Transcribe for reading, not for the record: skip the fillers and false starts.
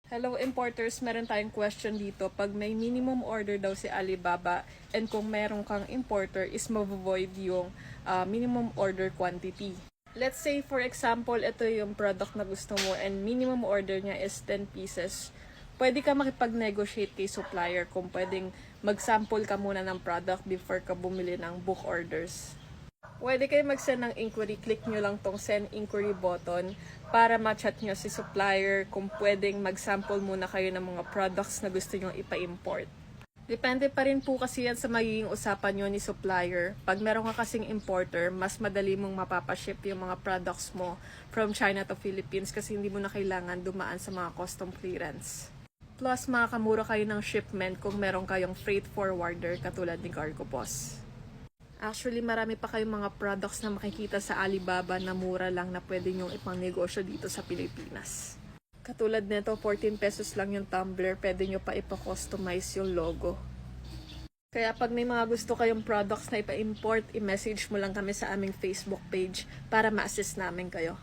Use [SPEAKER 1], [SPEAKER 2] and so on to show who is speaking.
[SPEAKER 1] Hello importers, meron tayong question dito. Pag may minimum order daw si Alibaba and kung meron kang importer is ma-void yung minimum order quantity. Let's say for example, ito yung product na gusto mo and minimum order niya is 10 pieces. Pwede ka makipag-negotiate kay supplier kung pwedeng mag-sample ka muna ng product before ka bumili ng book orders. Pwede kayo mag-send ng inquiry, click nyo lang tong send inquiry button para ma-chat nyo si supplier kung pwedeng mag-sample muna kayo ng mga products na gusto nyo ipa-import. Depende pa rin po kasi yan sa magiging usapan nyo ni supplier. Pag meron ka kasing importer, mas madali mong mapapaship yung mga products mo from China to Philippines kasi hindi mo na kailangan dumaan sa mga custom clearance. Plus, makakamura kayo ng shipment kung meron kayong freight forwarder katulad ni Cargo Boss. Actually, marami pa kayong mga products na makikita sa Alibaba na mura lang na pwede nyong ipang negosyo dito sa Pilipinas. Katulad nito, 14 pesos lang yung tumbler, pwede nyo pa ipa-customize yung logo. Kaya pag may mga gusto kayong products na ipa-import, i-message mo lang kami sa aming Facebook page para ma-assist namin kayo.